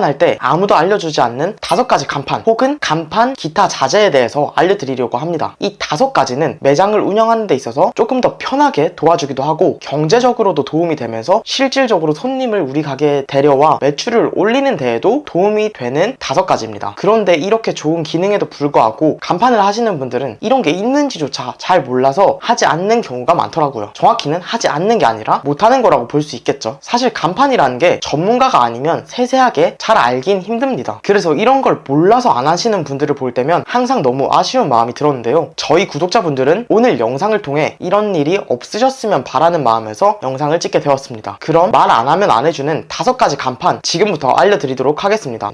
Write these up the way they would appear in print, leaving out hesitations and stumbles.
할 때 아무도 알려주지 않는 5가지 간판 혹은 간판 기타 자재에 대해서 알려드리려고 합니다. 이 5가지는 매장을 운영하는 데 있어서 조금 더 편하게 도와주기도 하고 경제적으로도 도움이 되면서 실질적으로 손님을 우리 가게에 데려와 매출을 올리는 데에도 도움이 되는 5가지입니다. 그런데 이렇게 좋은 기능에도 불구하고 간판을 하시는 분들은 이런 게 있는지조차 잘 몰라서 하지 않는 경우가 많더라고요. 정확히는 하지 않는 게 아니라 못하는 거라고 볼 수 있겠죠. 사실 간판이라는 게 전문가가 아니면 세세하게 잘 알긴 힘듭니다. 그래서 이런 걸 몰라서 안 하시는 분들을 볼 때면 항상 너무 아쉬운 마음이 들었는데요. 저희 구독자분들은 오늘 영상을 통해 이런 일이 없으셨으면 바라는 마음에서 영상을 찍게 되었습니다. 그럼 말 안 하면 안 해주는 5가지 간판 지금부터 알려드리도록 하겠습니다.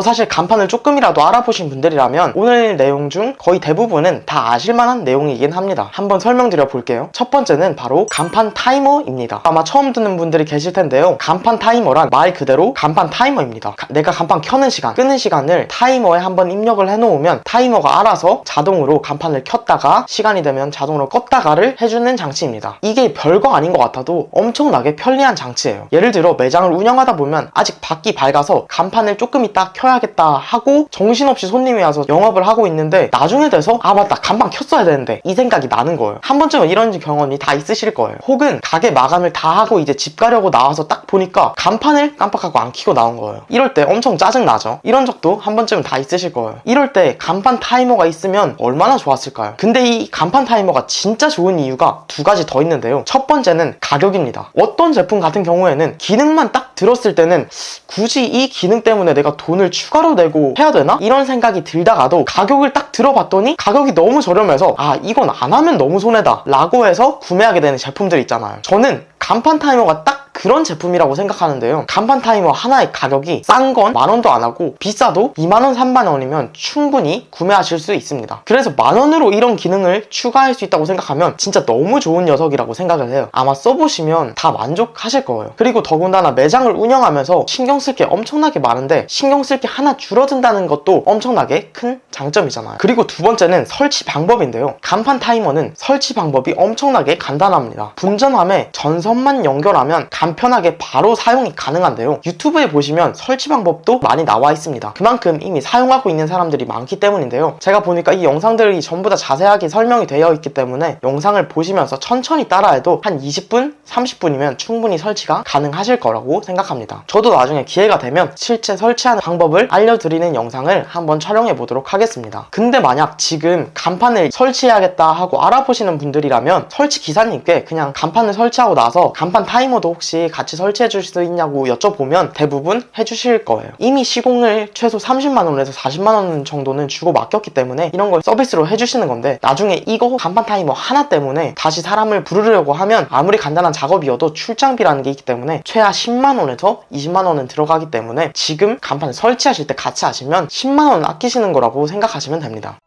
사실 간판을 조금이라도 알아보신 분들이라면 오늘 내용 중 거의 대부분은 다 아실만한 내용이긴 합니다. 한번 설명드려 볼게요. 첫 번째는 바로 간판 타이머입니다. 아마 처음 듣는 분들이 계실 텐데요. 간판 타이머란 말 그대로 간판 타이머입니다. 내가 간판 켜는 시간, 끄는 시간을 타이머에 한번 입력을 해놓으면 타이머가 알아서 자동으로 간판을 켰다가 시간이 되면 자동으로 껐다가를 해주는 장치입니다. 이게 별거 아닌 것 같아도 엄청나게 편리한 장치예요. 예를 들어 매장을 운영하다 보면 아직 밖이 밝아서 간판을 조금 이따 켜야겠다 하고 정신없이 손님이 와서 영업을 하고 있는데 나중에 돼서 맞다 간판 켰어야 되는데 이 생각이 나는 거예요. 한 번쯤은 이런 경험이 다 있으실 거예요. 혹은 가게 마감을 다 하고 이제 집 가려고 나와서 딱 보니까 간판을 깜빡하고 안 켜고 나온 거예요. 이럴 때 엄청 짜증나죠. 이런 적도 한 번쯤은 다 있으실 거예요. 이럴 때 간판 타이머가 있으면 얼마나 좋았을까요? 근데 이 간판 타이머가 진짜 좋은 이유가 2가지 더 있는데요. 첫 번째는 가격입니다. 어떤 제품 같은 경우에는 기능만 딱 들었을 때는 굳이 이 기능 때문에 내가 돈을 추가로 내고 해야 되나? 이런 생각이 들다가도 가격을 딱 들어봤더니 가격이 너무 저렴해서 이건 안 하면 너무 손해다 라고 해서 구매하게 되는 제품들 있잖아요. 저는 간판 타이머가 딱 그런 제품이라고 생각하는데요. 간판 타이머 하나의 가격이 싼 건 10,000원도 안 하고 비싸도 20,000원, 30,000원이면 충분히 구매하실 수 있습니다. 그래서 10,000원으로 이런 기능을 추가할 수 있다고 생각하면 진짜 너무 좋은 녀석이라고 생각을 해요. 아마 써보시면 다 만족하실 거예요. 그리고 더군다나 매장을 운영하면서 신경 쓸 게 엄청나게 많은데 신경 쓸 게 하나 줄어든다는 것도 엄청나게 큰 장점이잖아요. 그리고 2번째는 설치 방법인데요. 간판 타이머는 설치 방법이 엄청나게 간단합니다. 분전함에 전선만 연결하면 간편하게 바로 사용이 가능한데요. 유튜브에 보시면 설치 방법도 많이 나와 있습니다. 그만큼 이미 사용하고 있는 사람들이 많기 때문인데요. 제가 보니까 이 영상들이 전부 다 자세하게 설명이 되어 있기 때문에 영상을 보시면서 천천히 따라해도 한 20분, 30분이면 충분히 설치가 가능하실 거라고 생각합니다. 저도 나중에 기회가 되면 실제 설치하는 방법을 알려드리는 영상을 한번 촬영해 보도록 하겠습니다. 근데 만약 지금 간판을 설치해야겠다 하고 알아보시는 분들이라면 설치 기사님께 그냥 간판을 설치하고 나서 간판 타이머도 혹시 같이 설치해 줄 수 있냐고 여쭤보면 대부분 해주실 거예요. 이미 시공을 최소 30만원에서 40만원 정도는 주고 맡겼기 때문에 이런 걸 서비스로 해주시는 건데 나중에 이거 간판 타이머 하나 때문에 다시 사람을 부르려고 하면 아무리 간단한 작업이어도 출장비라는 게 있기 때문에 최하 10만원에서 20만원은 들어가기 때문에 지금 간판을 설치하실 때 같이 하시면 10만원 아끼시는 거라고 생각하시면 됩니다.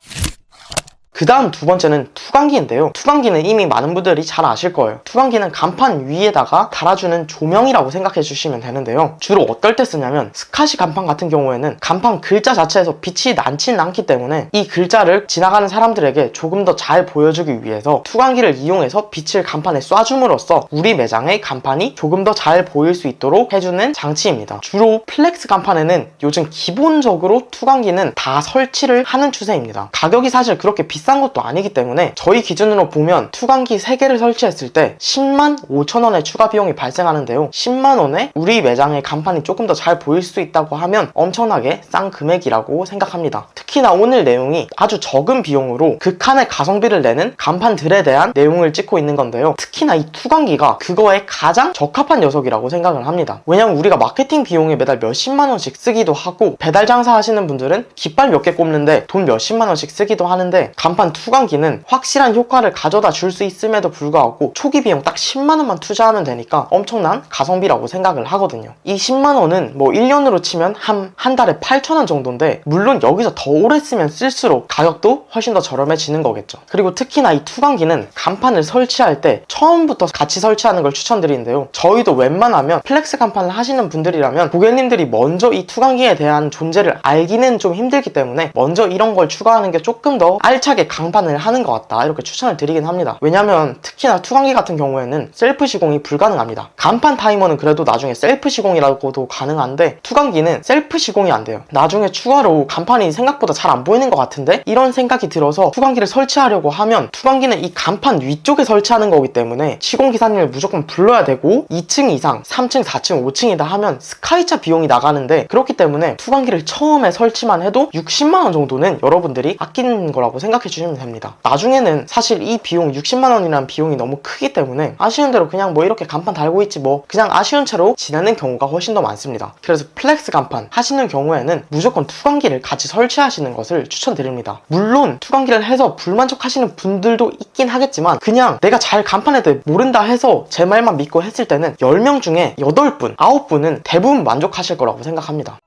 그 다음 2번째는 투광기인데요. 투광기는 이미 많은 분들이 잘 아실 거예요. 투광기는 간판 위에다가 달아주는 조명이라고 생각해 주시면 되는데요. 주로 어떨 때 쓰냐면 스카시 간판 같은 경우에는 간판 글자 자체에서 빛이 나진 않기 때문에 이 글자를 지나가는 사람들에게 조금 더 잘 보여주기 위해서 투광기를 이용해서 빛을 간판에 쏴줌으로써 우리 매장의 간판이 조금 더 잘 보일 수 있도록 해주는 장치입니다. 주로 플렉스 간판에는 요즘 기본적으로 투광기는 다 설치를 하는 추세입니다. 가격이 사실 그렇게 비싼 것도 아니기 때문에 저희 기준으로 보면 투광기 3개를 설치했을 때 105,000원의 추가 비용이 발생하는데요. 10만원에 우리 매장의 간판이 조금 더 잘 보일 수 있다고 하면 엄청나게 싼 금액이라고 생각합니다. 특히나 오늘 내용이 아주 적은 비용으로 극한의 가성비를 내는 간판들에 대한 내용을 찍고 있는 건데요. 특히나 이 투광기가 그거에 가장 적합한 녀석이라고 생각을 합니다. 왜냐면 우리가 마케팅 비용에 매달 몇십만원씩 쓰기도 하고 배달 장사 하시는 분들은 깃발 몇 개 꼽는데 돈 몇십만원씩 쓰기도 하는데 간판 투광기는 확실한 효과를 가져다 줄 수 있음에도 불구하고 초기 비용 딱 10만원만 투자하면 되니까 엄청난 가성비라고 생각을 하거든요. 이 10만원은 뭐 1년으로 치면 한 달에 8,000원 정도인데 물론 여기서 더 오래 쓰면 쓸수록 가격도 훨씬 더 저렴해지는 거겠죠. 그리고 특히나 이 투광기는 간판을 설치할 때 처음부터 같이 설치하는 걸 추천드리는데요. 저희도 웬만하면 플렉스 간판을 하시는 분들이라면 고객님들이 먼저 이 투광기에 대한 존재를 알기는 좀 힘들기 때문에 먼저 이런 걸 추가하는 게 조금 더 알차게 게 강판을 하는 것 같다, 이렇게 추천을 드리긴 합니다. 왜냐면 특히나 투광기 같은 경우에는 셀프 시공이 불가능합니다. 간판 타이머는 그래도 나중에 셀프 시공이라고도 가능한데 투광기는 셀프 시공이 안 돼요. 나중에 추가로 간판이 생각보다 잘 안 보이는 것 같은데, 이런 생각이 들어서 투광기를 설치하려고 하면 투광기는 이 간판 위쪽에 설치하는 거기 때문에 시공기사님을 무조건 불러야 되고 2층 이상, 3층, 4층, 5층이다 하면 스카이차 비용이 나가는데, 그렇기 때문에 투광기를 처음에 설치만 해도 60만원 정도는 여러분들이 아끼는 거라고 생각해 주시면 됩니다. 나중에는 사실 이 비용 60만원이라는 비용이 너무 크기 때문에 아쉬운 대로 그냥 뭐 이렇게 간판 달고 있지 뭐 그냥 아쉬운 채로 지내는 경우가 훨씬 더 많습니다. 그래서 플렉스 간판 하시는 경우에는 무조건 투광기를 같이 설치하시는 것을 추천드립니다. 물론 투광기를 해서 불만족하시는 분들도 있긴 하겠지만, 그냥 내가 잘 간판에 대해 모른다 해서 제 말만 믿고 했을 때는 10명 중에 8분, 9분은 대부분 만족하실 거라고 생각합니다.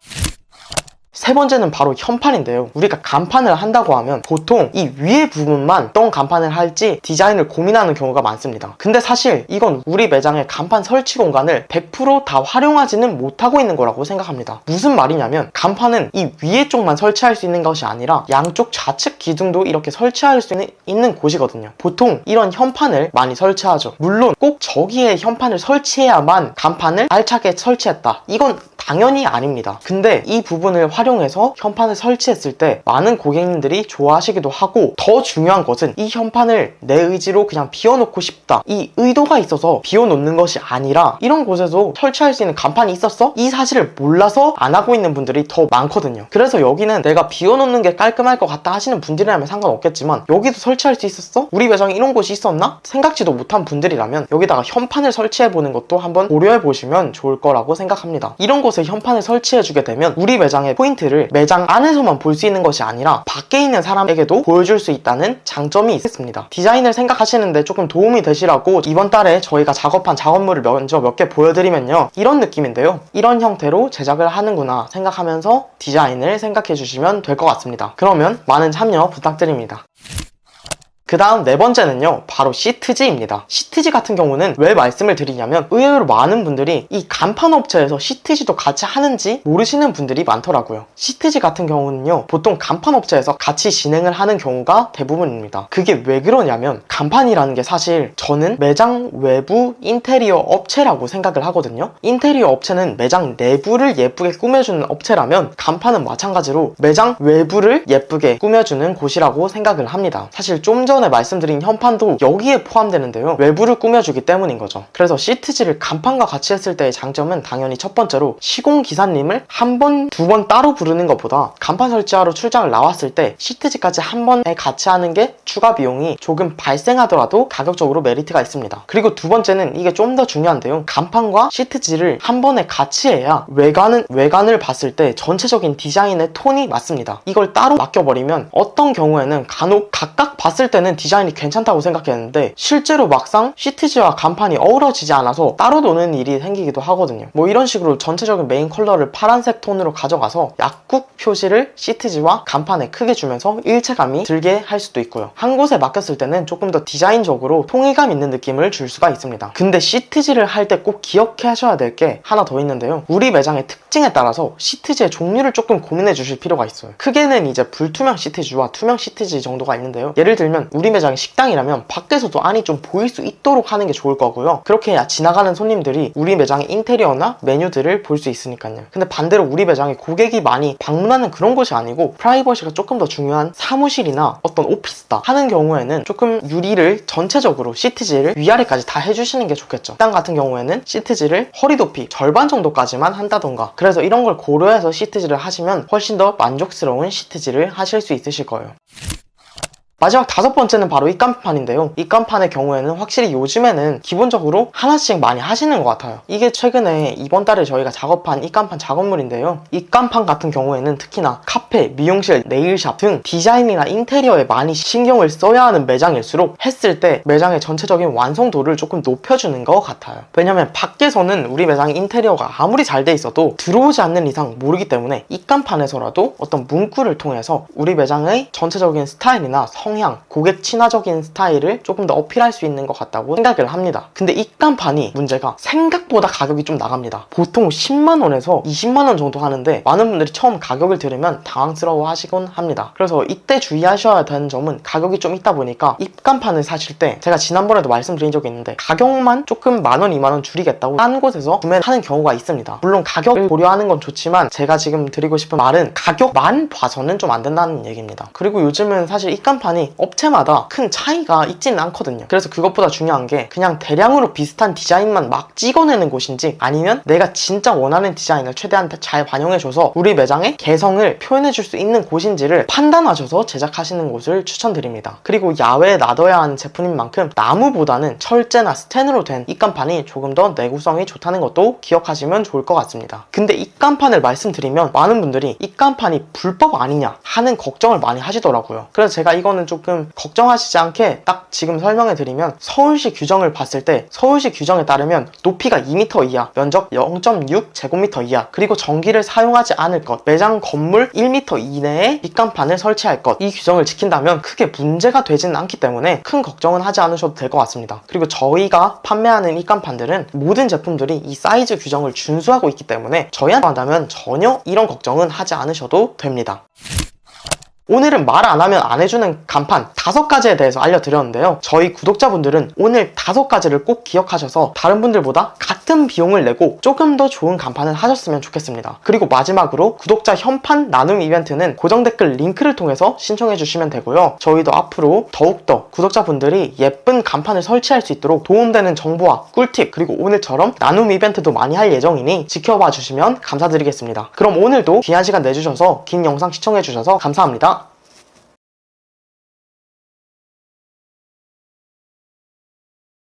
세 번째는 바로 현판인데요. 우리가 간판을 한다고 하면 보통 이 위에 부분만 어떤 간판을 할지 디자인을 고민하는 경우가 많습니다. 근데 사실 이건 우리 매장의 간판 설치 공간을 100% 다 활용하지는 못하고 있는 거라고 생각합니다. 무슨 말이냐면 간판은 이 위에 쪽만 설치할 수 있는 것이 아니라 양쪽 좌측 기둥도 이렇게 설치할 수 있는 곳이거든요. 보통 이런 현판을 많이 설치하죠. 물론 꼭 저기에 현판을 설치해야만 간판을 알차게 설치했다, 이건 당연히 아닙니다. 근데 이 부분을 활용해서 현판을 설치했을 때 많은 고객님들이 좋아하시기도 하고, 더 중요한 것은 이 현판을 내 의지로 그냥 비워놓고 싶다, 이 의도가 있어서 비워놓는 것이 아니라 이런 곳에서 설치할 수 있는 간판이 있었어? 이 사실을 몰라서 안 하고 있는 분들이 더 많거든요. 그래서 여기는 내가 비워놓는 게 깔끔할 것 같다 하시는 분들이라면 상관없겠지만, 여기도 설치할 수 있었어? 우리 매장에 이런 곳이 있었나? 생각지도 못한 분들이라면 여기다가 현판을 설치해보는 것도 한번 고려해보시면 좋을 거라고 생각합니다. 이런 곳에 현판을 설치해주게 되면 우리 매장의 포인트를 매장 안에서만 볼 수 있는 것이 아니라 밖에 있는 사람에게도 보여줄 수 있다는 장점이 있습니다. 디자인을 생각하시는데 조금 도움이 되시라고 이번 달에 저희가 작업한 작업물을 먼저 몇 개 보여드리면요, 이런 느낌인데요, 이런 형태로 제작을 하는구나 생각하면서 디자인을 생각해 주시면 될 것 같습니다. 그러면 많은 참여 부탁드립니다. 그 다음 네 번째는요, 바로 시트지입니다. 시트지 같은 경우는 왜 말씀을 드리냐면, 의외로 많은 분들이 이 간판 업체에서 시트지도 같이 하는지 모르시는 분들이 많더라고요. 시트지 같은 경우는요, 보통 간판 업체에서 같이 진행을 하는 경우가 대부분입니다. 그게 왜 그러냐면, 간판이라는 게 사실 저는 매장 외부 인테리어 업체라고 생각을 하거든요. 인테리어 업체는 매장 내부를 예쁘게 꾸며주는 업체라면, 간판은 마찬가지로 매장 외부를 예쁘게 꾸며주는 곳이라고 생각을 합니다. 사실 좀 전에 말씀드린 현판도 여기에 포함되는데요, 외부를 꾸며주기 때문인 거죠. 그래서 시트지를 간판과 같이 했을 때의 장점은 당연히 첫 번째로 시공기사님을 한 번, 두 번 따로 부르는 것보다 간판 설치하러 출장을 나왔을 때 시트지까지 한 번에 같이 하는 게 추가 비용이 조금 발생하더라도 가격적으로 메리트가 있습니다. 그리고 두 번째는 이게 좀 더 중요한데요, 간판과 시트지를 한 번에 같이 해야 외관을 봤을 때 전체적인 디자인의 톤이 맞습니다. 이걸 따로 맡겨버리면 어떤 경우에는 간혹 각각 봤을 때는 디자인이 괜찮다고 생각했는데 실제로 막상 시트지와 간판이 어우러지지 않아서 따로 노는 일이 생기기도 하거든요. 뭐 이런 식으로 전체적인 메인 컬러를 파란색 톤으로 가져가서 약국 표시를 시트지와 간판에 크게 주면서 일체감이 들게 할 수도 있고요. 한 곳에 맡겼을 때는 조금 더 디자인적으로 통일감 있는 느낌을 줄 수가 있습니다. 근데 시트지를 할 때 꼭 기억하셔야 될 게 하나 더 있는데요, 우리 매장의 특징에 따라서 시트지의 종류를 조금 고민해 주실 필요가 있어요. 크게는 이제 불투명 시트지와 투명 시트지 정도가 있는데요, 예를 들면 우리 매장이 식당이라면 밖에서도 안이 좀 보일 수 있도록 하는 게 좋을 거고요. 그렇게 해야 지나가는 손님들이 우리 매장의 인테리어나 메뉴들을 볼 수 있으니까요. 근데 반대로 우리 매장이 고객이 많이 방문하는 그런 곳이 아니고 프라이버시가 조금 더 중요한 사무실이나 어떤 오피스다 하는 경우에는 조금 유리를 전체적으로 시트지를 위아래까지 다 해주시는 게 좋겠죠. 식당 같은 경우에는 시트지를 허리 높이 절반 정도까지만 한다던가, 그래서 이런 걸 고려해서 시트지를 하시면 훨씬 더 만족스러운 시트지를 하실 수 있으실 거예요. 마지막 다섯 번째는 바로 입간판인데요. 입간판의 경우에는 확실히 요즘에는 기본적으로 하나씩 많이 하시는 것 같아요. 이게 최근에 이번 달에 저희가 작업한 입간판 작업물인데요, 입간판 같은 경우에는 특히나 카페, 미용실, 네일샵 등 디자인이나 인테리어에 많이 신경을 써야 하는 매장일수록 했을 때 매장의 전체적인 완성도를 조금 높여주는 것 같아요. 왜냐면 밖에서는 우리 매장의 인테리어가 아무리 잘 돼 있어도 들어오지 않는 이상 모르기 때문에 입간판에서라도 어떤 문구를 통해서 우리 매장의 전체적인 스타일이나 성향, 고객 친화적인 스타일을 조금 더 어필할 수 있는 것 같다고 생각을 합니다. 근데 이 깐판이 문제가 생각보다 가격이 좀 나갑니다. 보통 10만원에서 20만원 정도 하는데 많은 분들이 처음 가격을 들으면 당황스러워 하시곤 합니다. 그래서 이때 주의하셔야 되는 점은 가격이 좀 있다 보니까 입간판을 사실 때 제가 지난번에도 말씀드린 적이 있는데 가격만 조금 만원, 2만원 줄이겠다고 딴 곳에서 구매하는 경우가 있습니다. 물론 가격을 고려하는 건 좋지만 제가 지금 드리고 싶은 말은 가격만 봐서는 좀 안 된다는 얘기입니다. 그리고 요즘은 사실 입간판이 업체마다 큰 차이가 있지는 않거든요. 그래서 그것보다 중요한 게 그냥 대량으로 비슷한 디자인만 막 찍어내는 곳인지 아니면 내가 진짜 원하는 디자인을 최대한 잘 반영해줘서 우리 매장의 개성을 표현해줄 수 있는 곳인지를 판단하셔서 제작하시는 곳을 추천드립니다. 그리고 야외에 놔둬야 하는 제품인 만큼 나무보다는 철제나 스텐으로 된 입간판이 조금 더 내구성이 좋다는 것도 기억하시면 좋을 것 같습니다. 근데 입간판을 말씀드리면 많은 분들이 입간판이 불법 아니냐 하는 걱정을 많이 하시더라고요. 그래서 제가 이거는 조금 걱정하시지 않게 딱 지금 설명해 드리면 서울시 규정을 봤을 때 서울시 규정에 따르면 높이가 2m 이하, 면적 0.6 제곱미터 이하, 그리고 전기를 사용하지 않을 것, 매장 건물 1m 이내에 입간판을 설치할 것, 이 규정을 지킨다면 크게 문제가 되지는 않기 때문에 큰 걱정은 하지 않으셔도 될 것 같습니다. 그리고 저희가 판매하는 입간판들은 모든 제품들이 이 사이즈 규정을 준수하고 있기 때문에 저희한테 한다면 전혀 이런 걱정은 하지 않으셔도 됩니다. 오늘은 말 안 하면 안 해주는 간판 5가지에 대해서 알려드렸는데요. 저희 구독자분들은 오늘 5가지를 꼭 기억하셔서 다른 분들보다 같은 비용을 내고 조금 더 좋은 간판을 하셨으면 좋겠습니다. 그리고 마지막으로 구독자 현판 나눔 이벤트는 고정 댓글 링크를 통해서 신청해 주시면 되고요. 저희도 앞으로 더욱더 구독자분들이 예쁜 간판을 설치할 수 있도록 도움되는 정보와 꿀팁, 그리고 오늘처럼 나눔 이벤트도 많이 할 예정이니 지켜봐 주시면 감사드리겠습니다. 그럼 오늘도 귀한 시간 내주셔서 긴 영상 시청해 주셔서 감사합니다.